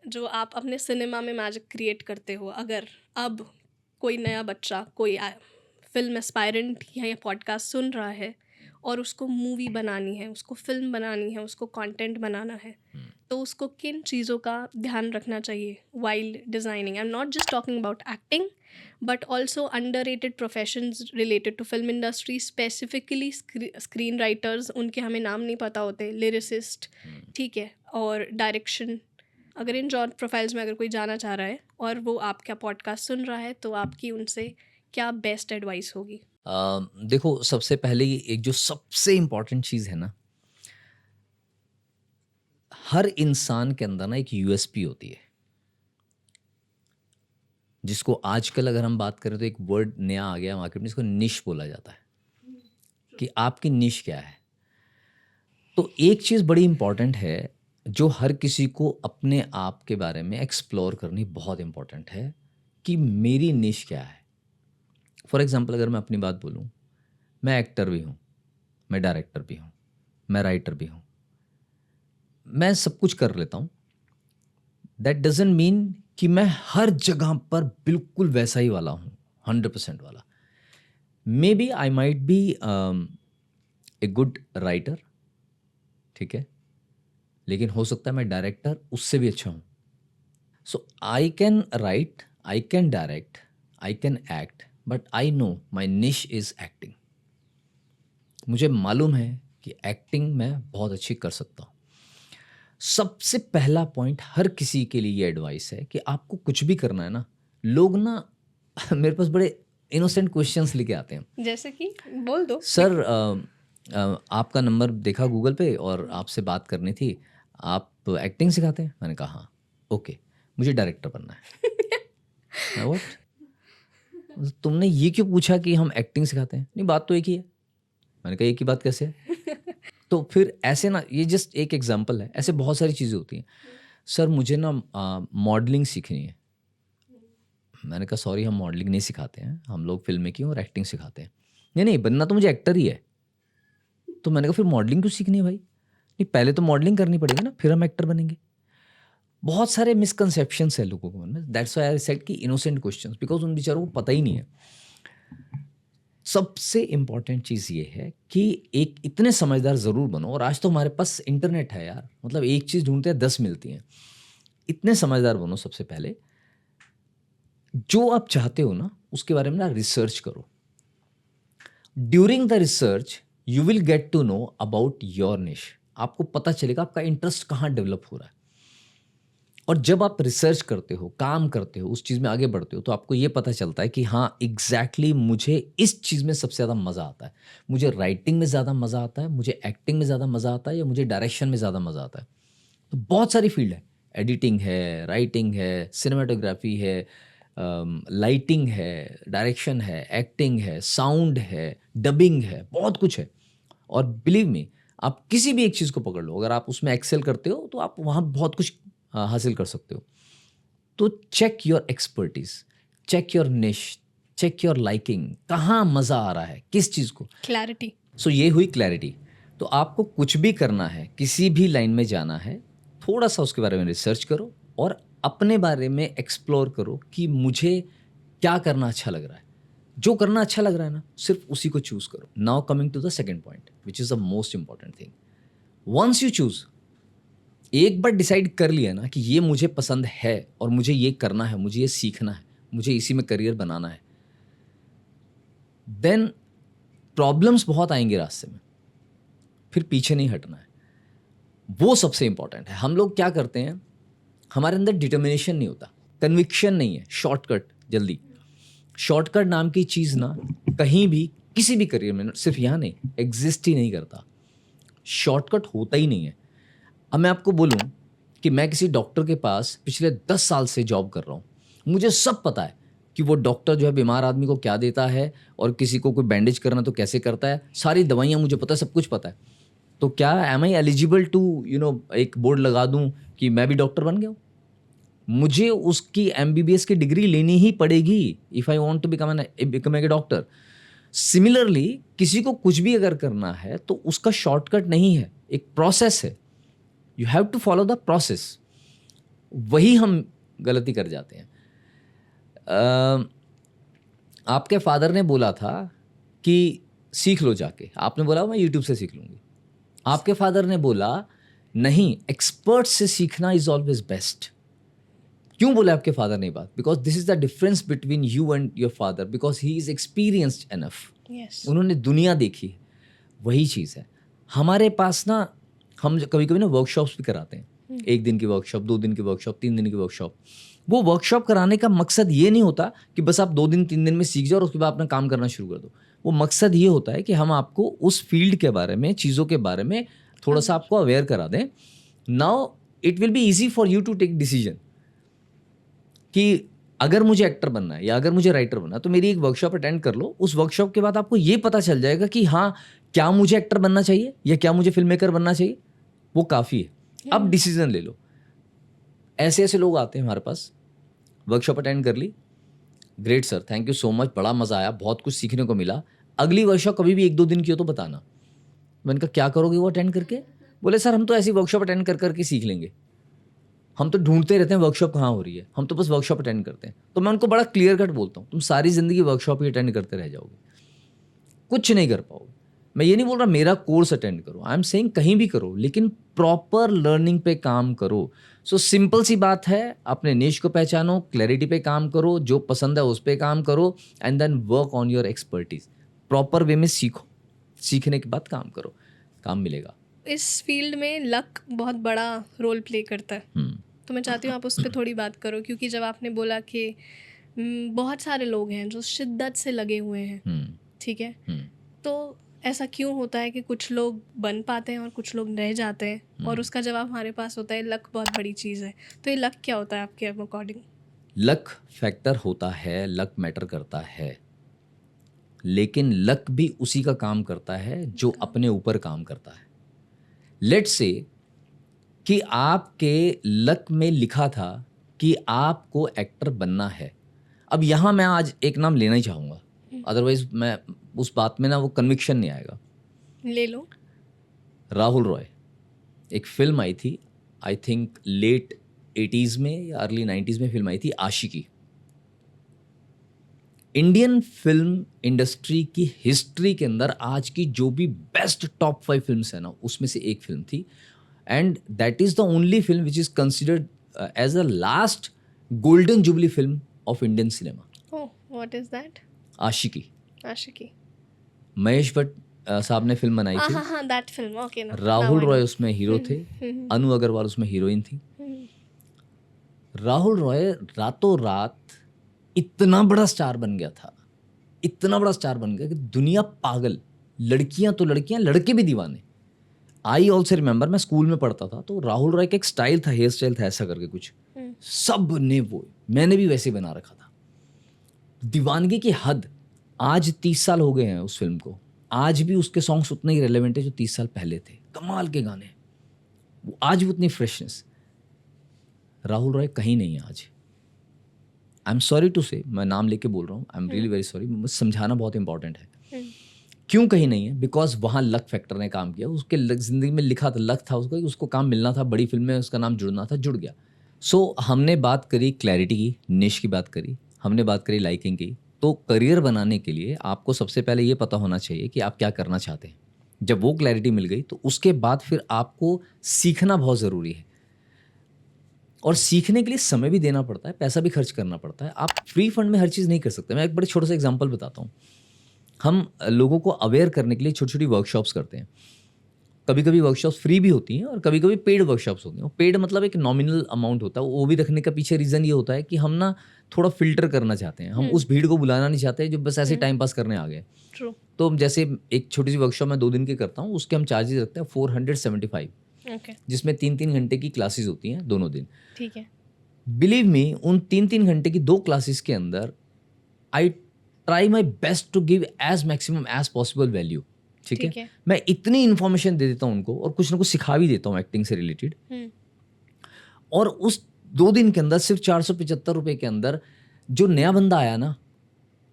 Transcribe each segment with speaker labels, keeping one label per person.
Speaker 1: जो आप अपने सिनेमा में मैजिक क्रिएट करते हो, अगर अब कोई नया बच्चा, कोई फ़िल्म एस्पायरेंट या ये पॉडकास्ट सुन रहा है और उसको मूवी बनानी है, उसको फ़िल्म बनानी है, उसको कंटेंट बनाना है,
Speaker 2: हम्म,
Speaker 1: तो उसको किन चीज़ों का ध्यान रखना चाहिए while designing? I am not just talking about acting, but also underrated professions related to film industry, specifically screen writers, उनके हमें नाम नहीं पता होते, लिरिसिस्ट,
Speaker 2: हम्म।
Speaker 1: ठीक है? और डायरेक्शन। अगर इन जॉब प्रोफाइल्स में अगर कोई जाना चाह रहा है और वो आपका पॉडकास्ट सुन रहा है, तो आपकी उनसे क्या बेस्ट एडवाइस होगी?
Speaker 2: देखो, सबसे पहले एक जो सबसे इम्पोर्टेंट चीज़ है ना, हर इंसान के अंदर ना एक यूएसपी होती है, जिसको आजकल अगर हम बात करें तो एक वर्ड नया आ गया मार्केट में, जिसको निश बोला जाता है कि आपकी निश क्या है। तो एक चीज़ बड़ी इम्पॉर्टेंट है जो हर किसी को अपने आप के बारे में एक्सप्लोर करनी बहुत इम्पॉर्टेंट है कि मेरी निश क्या है। फॉर एग्जांपल अगर मैं अपनी बात बोलूँ, मैं एक्टर भी हूँ, मैं डायरेक्टर भी हूँ, मैं राइटर भी हूँ, मैं सब कुछ कर लेता हूँ। दैट डजंट मीन कि मैं हर जगह पर बिल्कुल वैसा ही वाला हूँ, 100% वाला। Maybe I might be a good writer, ठीक है, लेकिन हो सकता है मैं डायरेक्टर उससे भी अच्छा हूँ। So I can write, I can direct, I can act, but I know my niche is acting. मुझे मालूम है कि एक्टिंग मैं बहुत अच्छी कर सकता हूँ। सबसे पहला पॉइंट हर किसी के लिए ये एडवाइस है कि आपको कुछ भी करना है ना, लोग ना मेरे पास बड़े इनोसेंट क्वेश्चंस लेके आते हैं।
Speaker 1: जैसे कि बोल दो
Speaker 2: सर,
Speaker 1: लेकिन।
Speaker 2: आपका नंबर देखा गूगल पे और आपसे बात करनी थी, आप एक्टिंग सिखाते हैं? मैंने कहा हाँ। ओके, मुझे डायरेक्टर बनना है। मैं व्हाट, तुमने ये क्यों पूछा कि हम एक्टिंग सिखाते हैं? नहीं, बात तो एक ही है। मैंने कहा एक ही बात कैसे है? तो फिर ऐसे ना, ये जस्ट एक एग्जांपल है, ऐसे बहुत सारी चीज़ें होती हैं। सर मुझे ना मॉडलिंग सीखनी है। मैंने कहा सॉरी, हम मॉडलिंग नहीं सिखाते हैं, हम लोग फिल्म मेकिंग और एक्टिंग सिखाते हैं। नहीं नहीं, बनना तो मुझे एक्टर ही है। तो मैंने कहा फिर मॉडलिंग क्यों सीखनी है भाई? नहीं, पहले तो मॉडलिंग करनी पड़ेगी ना, फिर हम एक्टर बनेंगे। बहुत सारे मिसकंसेप्शंस है लोगों के मन में। दैट्स व्हाई आई सेड कि इनोसेंट क्वेश्चंस, बिकॉज उन बेचारों को पता ही नहीं है। सबसे इंपॉर्टेंट चीज़ ये है कि एक इतने समझदार ज़रूर बनो, और आज तो हमारे पास इंटरनेट है यार, मतलब एक चीज़ ढूंढते हैं 10 मिलती हैं। इतने समझदार बनो सबसे पहले, जो आप चाहते हो ना उसके बारे में ना रिसर्च करो। During the research you will get to know about your niche. आपको पता चलेगा आपका इंटरेस्ट कहाँ डेवलप हो रहा है। और जब आप रिसर्च करते हो, काम करते हो, उस चीज़ में आगे बढ़ते हो, तो आपको ये पता चलता है कि हाँ एग्जैक्टली मुझे इस चीज़ में सबसे ज़्यादा मज़ा आता है। मुझे राइटिंग में ज़्यादा मज़ा आता है, मुझे एक्टिंग में ज़्यादा मज़ा आता है, या मुझे डायरेक्शन में ज़्यादा मज़ा आता है। तो बहुत सारी फील्ड है, एडिटिंग है, राइटिंग है, सिनेमाटोग्राफी है, लाइटिंग है, डायरेक्शन है, एक्टिंग है, साउंड है, डबिंग है, बहुत कुछ है। और बिलीव मी, आप किसी भी एक चीज़ को पकड़ लो, अगर आप उसमें एक्सेल करते हो तो आप वहाँ बहुत कुछ हासिल कर सकते हो। तो check your expertise, check your niche, check your liking, कहाँ मज़ा आ रहा है किस चीज़ को।
Speaker 1: क्लैरिटी।
Speaker 2: सो ये हुई क्लैरिटी। तो आपको कुछ भी करना है, किसी भी लाइन में जाना है, थोड़ा सा उसके बारे में रिसर्च करो और अपने बारे में एक्सप्लोर करो कि मुझे क्या करना अच्छा लग रहा है। जो करना अच्छा लग रहा है ना, सिर्फ उसी को चूज करो। Now coming to the second point which is the most important thing. Once you choose, एक बार डिसाइड कर लिया ना कि ये मुझे पसंद है और मुझे ये करना है, मुझे ये सीखना है, मुझे इसी में करियर बनाना है, देन प्रॉब्लम्स बहुत आएंगे रास्ते में, फिर पीछे नहीं हटना है। वो सबसे इंपॉर्टेंट है। हम लोग क्या करते हैं, हमारे अंदर डिटर्मिनेशन नहीं होता, कन्विक्शन नहीं है, शॉर्टकट जल्दी। शॉर्टकट नाम की चीज़ ना कहीं भी किसी भी करियर में, सिर्फ यहाँ नहीं, एग्जिस्ट ही नहीं करता। शॉर्टकट होता ही नहीं है। अब मैं आपको बोलूँ कि मैं किसी डॉक्टर के पास पिछले 10 साल से जॉब कर रहा हूँ, मुझे सब पता है कि वो डॉक्टर जो है बीमार आदमी को क्या देता है, और किसी को कोई बैंडेज करना तो कैसे करता है, सारी दवाइयाँ मुझे पता है, सब कुछ पता है। तो क्या एम आई एलिजिबल टू एक बोर्ड लगा दूं कि मैं भी डॉक्टर बन गया हूं? मुझे उसकी एमबीबीएस की डिग्री लेनी ही पड़ेगी if I want to become a doctor. Similarly किसी को कुछ भी अगर करना है तो उसका शॉर्टकट नहीं है, एक प्रोसेस है। You have to follow the process. वही हम गलती कर जाते हैं। आपके फादर ने बोला था कि सीख लो जाके, आपने बोला मैं यूट्यूब से सीख लूँगी। आपके फादर ने बोला नहीं, एक्सपर्ट से सीखना इज ऑलवेज बेस्ट। क्यों बोला आपके फादर ने बात? Because this is the difference between you and your father, because he is experienced enough.
Speaker 1: Yes,
Speaker 2: उन्होंने दुनिया देखी है। वही चीज़ है हमारे पास ना। हम कभी कभी ना वर्कशॉप्स भी कराते हैं, 1 दिन की वर्कशॉप, 2 दिन की वर्कशॉप, 3 दिन की वर्कशॉप। वो वर्कशॉप कराने का मकसद ये नहीं होता कि बस आप 2 दिन 3 दिन में सीख जाओ और उसके बाद अपना काम करना शुरू कर दो। वो मकसद ये होता है कि हम आपको उस फील्ड के बारे में, चीज़ों के बारे में थोड़ा सा आपको अवेयर करा दें। Now it will be easy for you to take decision कि अगर मुझे एक्टर बनना है या अगर मुझे राइटर बनना है तो मेरी एक वर्कशॉप अटेंड कर लो। उस वर्कशॉप के बाद आपको ये पता चल जाएगा कि हाँ, क्या मुझे एक्टर बनना चाहिए या क्या मुझे फिल्म मेकर बनना चाहिए। वो काफ़ी है। अब डिसीजन ले लो। ऐसे ऐसे लोग आते हैं हमारे पास, वर्कशॉप अटेंड कर ली, great sir, thank you so much, बड़ा मज़ा आया, बहुत कुछ सीखने को मिला। अगली वर्कशॉप कभी भी 1-2 दिन की हो तो बताना। मैंने कहा क्या करोगे वो अटेंड करके? बोले सर हम तो ऐसी वर्कशॉप अटेंड कर करके सीख लेंगे, हम तो ढूंढते रहते हैं वर्कशॉप कहाँ हो रही है, हम तो बस वर्कशॉप अटेंड करते हैं। तो मैं उनको बड़ा क्लियर कट बोलता हूँ, तुम सारी ज़िंदगी वर्कशॉप ही अटेंड करते रह जाओगे, कुछ नहीं कर पाओगे। मैं ये नहीं बोल रहा मेरा कोर्स अटेंड करो, आई एम सेइंग कहीं भी करो, लेकिन प्रॉपर लर्निंग पे काम करो। सो सिंपल सी बात है, अपने निश को पहचानो, क्लैरिटी पे काम करो, जो पसंद है उस पर काम करो, and then work on your expertise. Proper way में सीखो, सीखने के बाद काम करो, काम मिलेगा।
Speaker 1: इस फील्ड में लक बहुत बड़ा रोल प्ले करता है, तो मैं चाहती हूँ आप उस पर थोड़ी बात करो, क्योंकि जब आपने बोला कि बहुत सारे लोग हैं जो शिद्दत से लगे हुए हैं, ठीक है, तो ऐसा क्यों होता है कि कुछ लोग बन पाते हैं और कुछ लोग रह जाते हैं, और उसका जवाब हमारे पास होता है लक बहुत बड़ी चीज़ है। तो ये लक क्या होता है आपके अकॉर्डिंग?
Speaker 2: लक फैक्टर होता है, लक मैटर करता है, लेकिन लक भी उसी का काम करता है जो अपने ऊपर काम करता है। लेट्स से कि आपके लक में लिखा था कि आपको एक्टर बनना है। अब यहाँ मैं आज एक नाम लेना ही चाहूँगा, अदरवाइज मैं उस बात में ना वो कन्विक्शन नहीं आएगा।
Speaker 1: ले लो।
Speaker 2: राहुल रॉय, एक फिल्म आई थी, आई थिंक लेट 80s में या अर्ली 90s में फिल्म आई थी, आशिकी। इंडियन फिल्म इंडस्ट्री की हिस्ट्री के अंदर आज की जो भी बेस्ट टॉप 5 फिल्म्स है ना, उसमें से एक फिल्म थी, and that is the only film which is considered as a last golden jubilee film of Indian cinema.
Speaker 1: Oh, what is that?
Speaker 2: Aashiqui.
Speaker 1: Aashiqui.
Speaker 2: Mahesh Bhatt साहब ने फिल्म बनाई थी।
Speaker 1: हाँ, that film, okay.
Speaker 2: Rahul Roy उसमें हीरो थे, अनु अग्रवाल उसमें हीरोइन थी। राहुल रॉय रातों रात इतना बड़ा स्टार बन गया था, इतना बड़ा स्टार बन गया कि दुनिया पागल, लड़कियां तो लड़कियां, लड़के भी दीवाने। आई ऑल्सो रिमेंबर, मैं स्कूल में पढ़ता था तो राहुल रॉय का एक स्टाइल था, हेयर स्टाइल था ऐसा करके कुछ, सब ने वो, मैंने भी वैसे बना रखा था। दीवानगी की हद। आज 30 साल हो गए हैं उस फिल्म को, आज भी उसके सॉन्ग्स उतने ही रेलेवेंट है जो 30 साल पहले थे। कमाल के गाने, वो आज भी उतनी फ्रेशनेस। राहुल रॉय कहीं नहीं है आज। आई एम सॉरी टू से, मैं नाम लेके बोल रहा हूँ, I am really very sorry, मुझे समझाना बहुत इंपॉर्टेंट है। क्यों कहीं नहीं है? बिकॉज वहाँ लक फैक्टर ने काम किया। उसके ज़िंदगी में लिखा था, लक था उसको, उसको काम मिलना था, बड़ी फिल्म में उसका नाम जुड़ना था, जुड़ गया। सो हमने बात करी क्लैरिटी की, निश की बात करी, हमने बात करी लाइकिंग की। तो करियर बनाने के लिए आपको सबसे पहले ये पता होना चाहिए कि आप क्या करना चाहते हैं। जब वो क्लैरिटी मिल गई तो उसके बाद फिर आपको सीखना बहुत ज़रूरी है, और सीखने के लिए समय भी देना पड़ता है, पैसा भी खर्च करना पड़ता है। आप फ्री फंड में हर चीज़ नहीं कर सकते। मैं एक बड़े छोटा सा एग्जांपल बताता हूँ। हम लोगों को अवेयर करने के लिए छोटी छोटी वर्कशॉप्स करते हैं। कभी कभी वर्कशॉप्स फ्री भी होती हैं और कभी कभी पेड वर्कशॉप्स होती हैं। पेड मतलब एक नॉमिनल अमाउंट होता है। वो भी रखने का पीछे रीज़न ये होता है कि हम ना थोड़ा फिल्टर करना चाहते हैं, हम उस भीड़ को बुलाना नहीं चाहते जो बस ऐसे टाइम पास करने आ गए। तो जैसे एक छोटी सी वर्कशॉप मैं 2 दिन की करता हूँ, उसके हम चार्जेस रखते हैं 475, जिसमें 3-3 घंटे की क्लासेस होती हैं दोनों दिन।
Speaker 1: ठीक है।
Speaker 2: बिलीव मी, उन 3-3 घंटे की 2 क्लासेस के अंदर I try my best to give as maximum as possible value. ठीक है, मैं इतनी इन्फॉर्मेशन दे देता हूँ उनको और कुछ ना कुछ सिखा भी देता हूँ एक्टिंग से रिलेटेड। और उस 2 दिन के अंदर सिर्फ 475 रुपये के अंदर जो नया बंदा आया ना,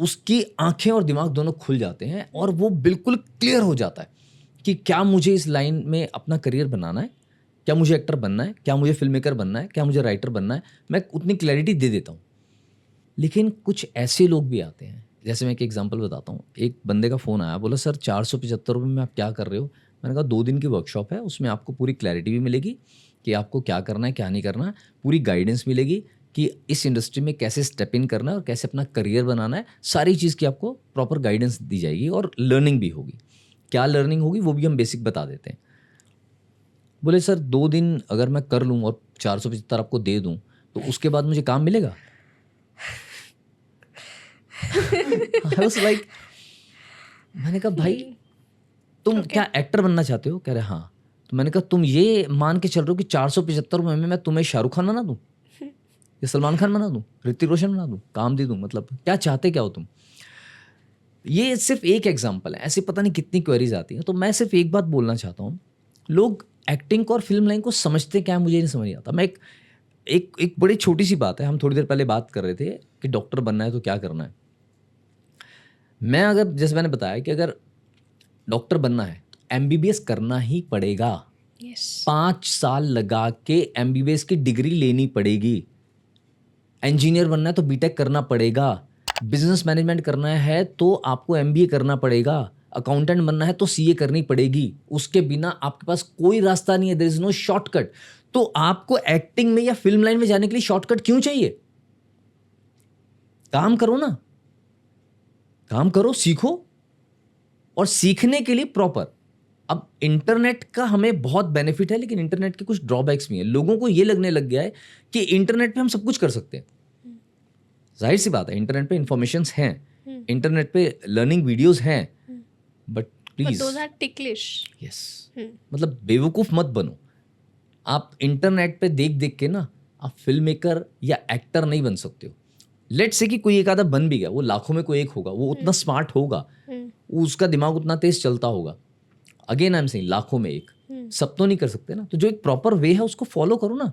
Speaker 2: उसकी आंखें और दिमाग दोनों खुल जाते हैं और वो बिल्कुल क्लियर हो जाता है कि क्या मुझे इस लाइन में अपना करियर बनाना है क्या मुझे एक्टर बनना है, क्या मुझे फिल्म मेकर बनना है, क्या मुझे राइटर बनना है, मैं उतनी क्लैरिटी दे देता हूँ। लेकिन कुछ ऐसे लोग भी आते हैं, जैसे मैं एक एग्जांपल बताता हूँ। एक बंदे का फ़ोन आया, बोला सर 475 रुपये में आप क्या कर रहे हो? मैंने कहा 2 दिन की वर्कशॉप है, उसमें आपको पूरी क्लैरिटी भी मिलेगी कि आपको क्या करना है, क्या नहीं करना है, पूरी गाइडेंस मिलेगी कि इस इंडस्ट्री में कैसे स्टेप इन करना है और कैसे अपना करियर बनाना है। सारी चीज़ की आपको प्रॉपर गाइडेंस दी जाएगी और लर्निंग भी होगी। क्या लर्निंग होगी वो भी हम बेसिक बता देते हैं। बोले सर 2 दिन अगर मैं कर लूँ और 475 आपको दे दूँ तो उसके बाद मुझे काम मिलेगा? आई वाज लाइक, मैंने कहा भाई तुम
Speaker 1: ओके।
Speaker 2: क्या एक्टर बनना चाहते हो? कह रहे हाँ। तो मैंने कहा तुम ये मान के चल रहे हो कि 475 रुपये में मैं तुम्हें शाहरुख खान बना दूँ या सलमान खान बना दूँ, ऋतिक रोशन बना दूँ, काम दे दूँ? मतलब क्या चाहते क्या हो तुम? ये सिर्फ एक एग्जाम्पल है, ऐसे पता नहीं कितनी क्वेरीज आती हैं। तो मैं सिर्फ एक बात बोलना चाहता हूँ, लोग एक्टिंग को और फिल्म लाइन को समझते क्या है मुझे नहीं समझ आता। मैं एक बड़ी छोटी सी बात है, हम थोड़ी देर पहले बात कर रहे थे कि डॉक्टर बनना है तो क्या करना है। मैं अगर जैसे मैंने बताया कि अगर डॉक्टर बनना है एमबीबीएस करना ही पड़ेगा।
Speaker 1: यस।
Speaker 2: 5 साल लगा के एमबीबीएस की डिग्री लेनी पड़ेगी। इंजीनियर बनना है तो बीटेक करना पड़ेगा। बिजनेस मैनेजमेंट करना है तो आपको एमबीए करना पड़ेगा। अकाउंटेंट बनना है तो सीए करनी पड़ेगी। उसके बिना आपके पास कोई रास्ता नहीं है, देयर इज नो शॉर्टकट। तो आपको एक्टिंग में या फिल्म लाइन में जाने के लिए शॉर्टकट क्यों चाहिए? काम करो ना, काम करो, सीखो, और सीखने के लिए प्रॉपर। अब इंटरनेट का हमें बहुत बेनिफिट है, लेकिन इंटरनेट के कुछ ड्रॉबैक्स भी हैं। लोगों को ये लगने लग गया है कि इंटरनेट पे हम सब कुछ कर सकते हैं। जाहिर सी बात है, इंटरनेट पे इंफॉर्मेशंस हैं, इंटरनेट पे लर्निंग वीडियोस हैं, but
Speaker 1: But
Speaker 2: please
Speaker 1: those are ticklish.
Speaker 2: Yes, मतलब बेवकूफ मत बनो। आप इंटरनेट पे देख देख के ना आप फिल्म मेकर या एक्टर नहीं बन सकते हो। लेट्स से कि कोई एक आधा बन भी गया, वो लाखों में कोई एक होगा, वो उतना स्मार्ट होगा, उसका दिमाग उतना तेज चलता होगा। अगेन आई एम सेइंग लाखों में एक, सब तो नहीं कर सकते ना। तो जो एक प्रॉपर वे है उसको फॉलो करो ना।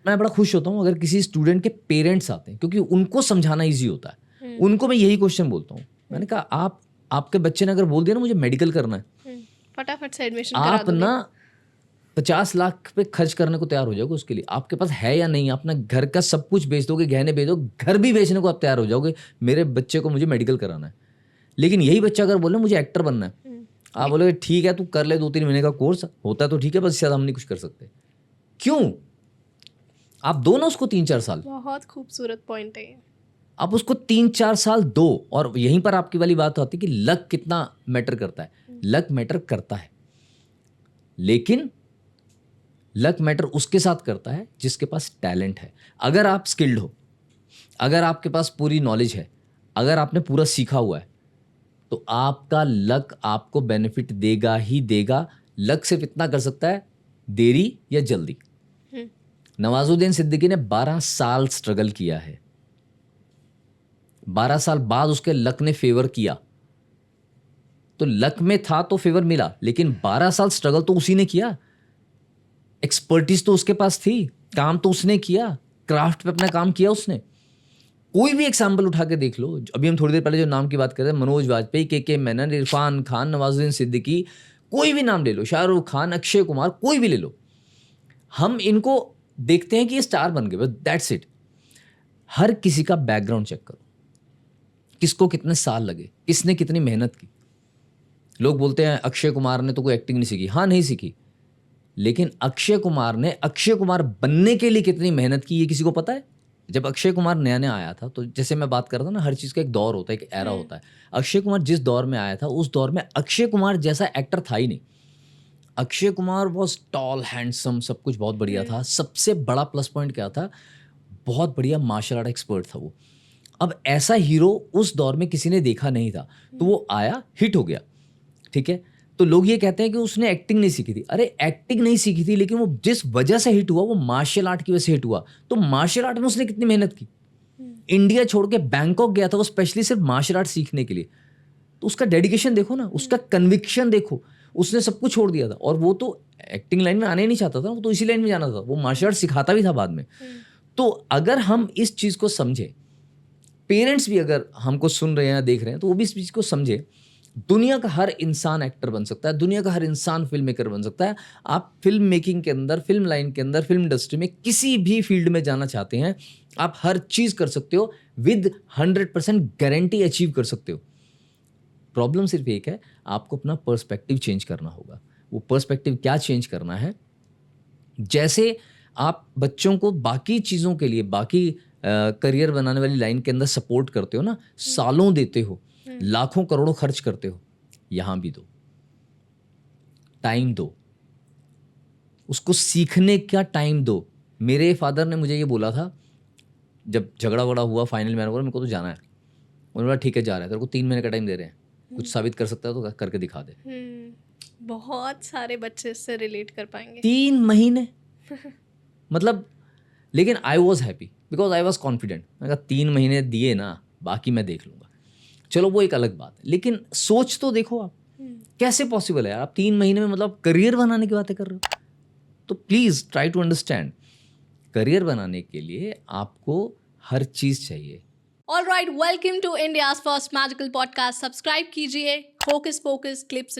Speaker 2: मैं बड़ा खुश होता हूँ अगर किसी स्टूडेंट के पेरेंट्स आते हैं, क्योंकि उनको समझाना ईजी होता है। उनको मैं यही क्वेश्चन बोलता हूँ, मैंने कहा आपके बच्चे ने अगर बोल दिया ना मुझे मेडिकल करना है,
Speaker 1: फटाफट से एडमिशन करा
Speaker 2: आप
Speaker 1: दोगे।
Speaker 2: ना 50 लाख पे खर्च करने को तैयार हो जाओगे उसके लिए। आपके पास है या नहीं, अपना घर का सब कुछ बेच दोगे, गहने बेच दो, घर भी बेचने को आप तैयार हो जाओगे, मेरे बच्चे को मुझे मेडिकल कराना है। लेकिन यही बच्चा अगर बोले मुझे एक्टर बनना है, आप बोलोगे ठीक है तू कर ले 2-3 महीने का कोर्स, होता है तो ठीक है, बस ज्यादा हम नहीं कुछ कर सकते। क्यों? आप दो ना उसको 3-4 साल,
Speaker 1: बहुत खूबसूरत पॉइंट है ये।
Speaker 2: आप उसको 3-4 साल दो। और यहीं पर आपकी वाली बात आती है कि लक कितना मैटर करता है। लक मैटर करता है, लेकिन लक मैटर उसके साथ करता है जिसके पास टैलेंट है। अगर आप स्किल्ड हो, अगर आपके पास पूरी नॉलेज है, अगर आपने पूरा सीखा हुआ है, तो आपका लक आपको बेनिफिट देगा ही देगा। लक सिर्फ इतना कर सकता है, देरी या जल्दी। नवाजुद्दीन सिद्दीकी ने 12 साल स्ट्रगल किया है, 12 साल बाद उसके लक ने फेवर किया। तो लक में था तो फेवर मिला, लेकिन 12 साल स्ट्रगल तो उसी ने किया। एक्सपर्टीज तो उसके पास थी, काम तो उसने किया, क्राफ्ट पे अपना काम किया उसने। कोई भी एग्जाम्पल उठा के देख लो, अभी हम थोड़ी देर पहले जो नाम की बात कर रहे हैं, मनोज वाजपेयी, के मेनन, इरफान खान, नवाजुद्दीन सिद्दीकी, कोई भी नाम ले लो, शाहरुख खान, अक्षय कुमार, कोई भी ले लो, हम इनको देखते हैं कि ये स्टार बन गए, बस दैट्स इट। हर किसी का बैकग्राउंड चेक करो, किसको कितने साल लगे, किसने कितनी मेहनत की। लोग बोलते हैं अक्षय कुमार ने तो कोई एक्टिंग नहीं सीखी। हाँ, नहीं सीखी, लेकिन अक्षय कुमार ने अक्षय कुमार बनने के लिए कितनी मेहनत की ये किसी को पता है? जब अक्षय कुमार नया नया आया था, तो जैसे मैं बात कर रहा था ना, हर चीज़ का एक दौर होता है, एक एरा होता है। अक्षय कुमार जिस दौर में आया था, उस दौर में अक्षय कुमार जैसा एक्टर था ही नहीं। Akshay Kumar was tall, handsome, सब कुछ बहुत बढ़िया था। सबसे बड़ा प्लस पॉइंट क्या था? बहुत बढ़िया मार्शल आर्ट एक्सपर्ट था वो। अब ऐसा हीरो उस दौर में किसी ने देखा नहीं था, तो वो आया, हिट हो गया, ठीक है। तो लोग ये कहते हैं कि उसने एक्टिंग नहीं सीखी थी। अरे एक्टिंग नहीं सीखी थी, लेकिन वो जिस वजह से हिट हुआ वो मार्शल आर्ट की वजह से हिट हुआ। तो मार्शल आर्ट में उसने कितनी मेहनत की। इंडिया छोड़ के बैंकॉक गया था वो स्पेशली सिर्फ मार्शल आर्ट सीखने के लिए। तो उसका डेडिकेशन देखो ना, उसका कन्विक्शन देखो, उसने सब कुछ छोड़ दिया था। और वो तो एक्टिंग लाइन में आने ही नहीं चाहता था, वो तो इसी लाइन में जाना था। वो मार्शल आर्ट सिखाता भी था बाद में। तो अगर हम इस चीज़ को समझे, पेरेंट्स भी अगर हमको सुन रहे हैं या देख रहे हैं, तो वो भी इस चीज़ को समझे। दुनिया का हर इंसान एक्टर बन सकता है, दुनिया का हर इंसान फिल्म मेकर बन सकता है। आप फिल्म मेकिंग के अंदर, फिल्म लाइन के अंदर, फिल्म इंडस्ट्री में किसी भी फील्ड में जाना चाहते हैं, आप हर चीज़ कर सकते हो, विद 100% गारंटी अचीव कर सकते हो। प्रॉब्लम सिर्फ एक है, आपको अपना पर्सपेक्टिव चेंज करना होगा। वो पर्सपेक्टिव क्या चेंज करना है? जैसे आप बच्चों को बाकी चीज़ों के लिए, बाकी करियर बनाने वाली लाइन के अंदर सपोर्ट करते हो ना, सालों देते हो, लाखों करोड़ों खर्च करते हो, यहाँ भी दो, टाइम दो, उसको सीखने का टाइम दो। मेरे फादर ने मुझे ये बोला था, जब झगड़ा वगड़ा हुआ, फाइनल मैंने बोला मेरे को तो जाना है। उन्होंने बोला ठीक है जा रहा है, तेरे को 3 महीने का टाइम दे रहे हैं, कुछ साबित कर सकता है तो करके दिखा दे।
Speaker 1: बहुत सारे बच्चे इससे रिलेट कर पाएंगे।
Speaker 2: 3 महीने मतलब, लेकिन I was happy because I was confident. मैं कहा 3 महीने दिए ना, बाकी मैं देख लूँगा। चलो वो एक अलग बात है, लेकिन सोच तो देखो आप, कैसे पॉसिबल है यार, आप 3 महीने में मतलब करियर बनाने की बातें कर रहे हो। तो please try to understand, career बनाने के लिए आपको हर चीज़ चाहिए।
Speaker 1: All right, welcome to India's first magical podcast. Subscribe कीजिए होकस पोकस क्लिप्स